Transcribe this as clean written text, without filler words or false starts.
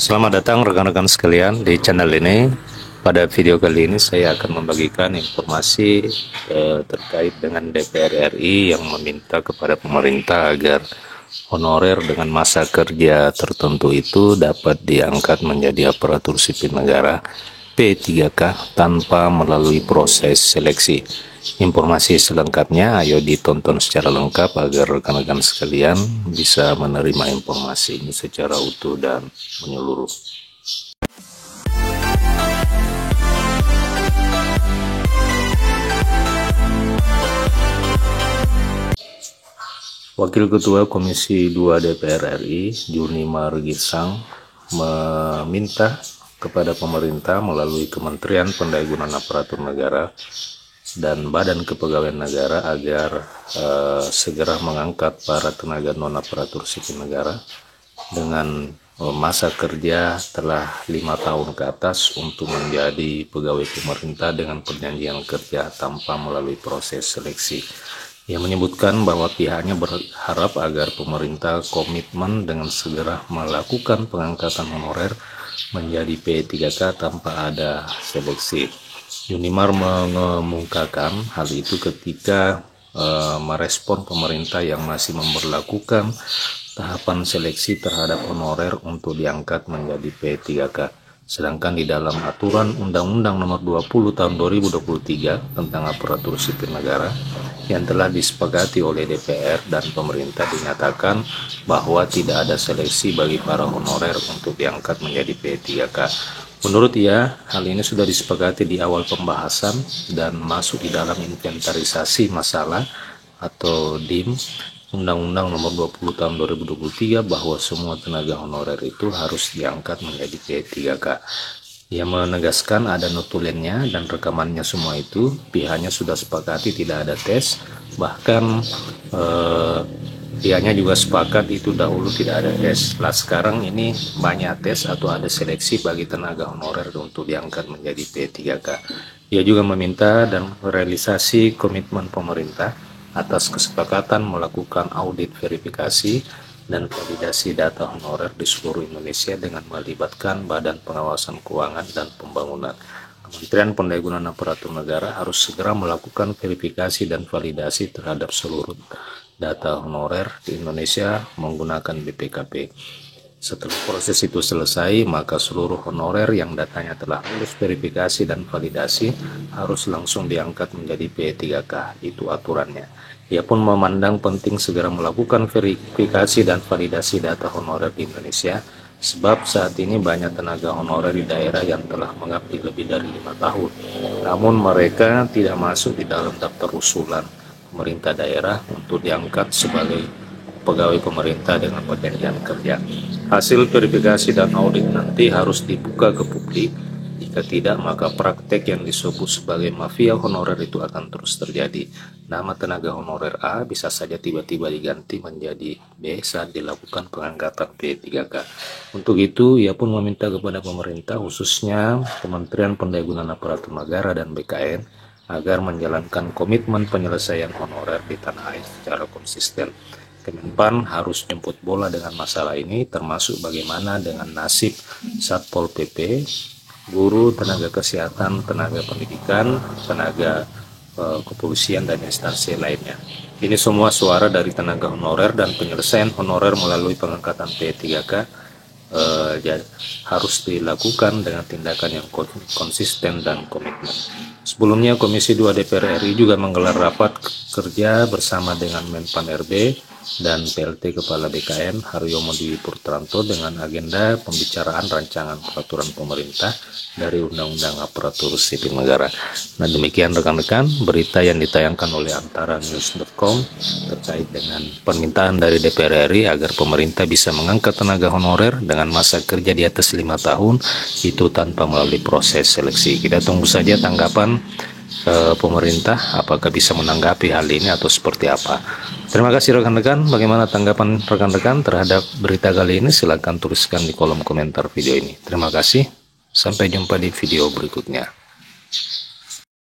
Selamat datang rekan-rekan sekalian di channel ini. Pada video kali ini saya akan membagikan informasi terkait dengan DPR RI yang meminta kepada pemerintah agar honorer dengan masa kerja tertentu itu dapat diangkat menjadi aparatur sipil negara P3K tanpa melalui proses seleksi. Informasi selengkapnya ayo ditonton secara lengkap agar rekan-rekan sekalian bisa menerima informasi ini secara utuh dan menyeluruh. Wakil Ketua Komisi 2 DPR RI, Junimar Girsang, meminta kepada pemerintah melalui Kementerian Pendayagunaan Aparatur Negara dan Badan Kepegawaian Negara agar segera mengangkat para tenaga non-aparatur sipil negara dengan masa kerja telah 5 tahun ke atas untuk menjadi pegawai pemerintah dengan perjanjian kerja tanpa melalui proses seleksi. Ia menyebutkan bahwa pihaknya berharap agar pemerintah komitmen dengan segera melakukan pengangkatan honorer menjadi P3K tanpa ada seleksi. Junimar mengemukakan hal itu ketika merespon pemerintah yang masih memberlakukan tahapan seleksi terhadap honorer untuk diangkat menjadi P3K. Sedangkan di dalam aturan Undang-Undang Nomor 20 Tahun 2023 tentang Aparatur Sipil Negara yang telah disepakati oleh DPR dan pemerintah dinyatakan bahwa tidak ada seleksi bagi para honorer untuk diangkat menjadi P3K. Menurut ia, hal ini sudah disepakati di awal pembahasan dan masuk di dalam inventarisasi masalah atau DIM Undang-Undang Nomor 20 Tahun 2023 bahwa semua tenaga honorer itu harus diangkat menjadi P3K. Ia menegaskan ada notulennya dan rekamannya semua itu, pihaknya sudah sepakati tidak ada tes, bahkan pihaknya juga sepakat itu dahulu tidak ada tes. Lah sekarang ini banyak tes atau ada seleksi bagi tenaga honorer untuk diangkat menjadi P3K. Ia juga meminta dan realisasi komitmen pemerintah atas kesepakatan melakukan audit verifikasi dan validasi data honorer di seluruh Indonesia dengan melibatkan Badan Pengawasan Keuangan dan Pembangunan. Kementerian Pendayagunaan Aparatur Negara harus segera melakukan verifikasi dan validasi terhadap seluruh data honorer di Indonesia menggunakan BPKP. Setelah proses itu selesai, maka seluruh honorer yang datanya telah lulus verifikasi dan validasi harus langsung diangkat menjadi P3K. Itu aturannya. Ia pun memandang penting segera melakukan verifikasi dan validasi data honorer di Indonesia, sebab saat ini banyak tenaga honorer di daerah yang telah mengabdi lebih dari 5 tahun. Namun mereka tidak masuk di dalam daftar usulan pemerintah daerah untuk diangkat sebagai pegawai pemerintah dengan perjanjian kerja. Hasil verifikasi dan audit nanti harus dibuka ke publik. Jika tidak, maka praktek yang disebut sebagai mafia honorer itu akan terus terjadi. Nama tenaga honorer A bisa saja tiba-tiba diganti menjadi B saat dilakukan pengangkatan P3K. Untuk itu, ia pun meminta kepada pemerintah, khususnya Kementerian Pendayagunaan Aparatur Negara dan BKN, agar menjalankan komitmen penyelesaian honorer di tanah air secara konsisten. Kemenpan harus jemput bola dengan masalah ini, termasuk bagaimana dengan nasib Satpol PP, guru, tenaga kesehatan, tenaga pendidikan, tenaga kepolisian, dan instansi lainnya. Ini semua suara dari tenaga honorer dan penyelesaian honorer melalui pengangkatan P3K harus dilakukan dengan tindakan yang konsisten dan komitmen. Sebelumnya Komisi 2 DPR RI juga menggelar rapat kerja bersama dengan Menpan RB dan PLT Kepala BKN Haryomo Dwi Purtranto dengan agenda pembicaraan rancangan peraturan pemerintah dari Undang-Undang Aparatur Sipil Negara. Nah, demikian rekan-rekan berita yang ditayangkan oleh antaranews.com terkait dengan permintaan dari DPR RI agar pemerintah bisa mengangkat tenaga honorer dengan masa kerja di atas 5 tahun itu tanpa melalui proses seleksi. Kita tunggu saja tanggapan pemerintah apakah bisa menanggapi hal ini atau seperti apa. Terima kasih rekan-rekan. Bagaimana tanggapan rekan-rekan terhadap berita kali ini? Silahkan tuliskan di kolom komentar video ini. Terima kasih. Sampai jumpa di video berikutnya.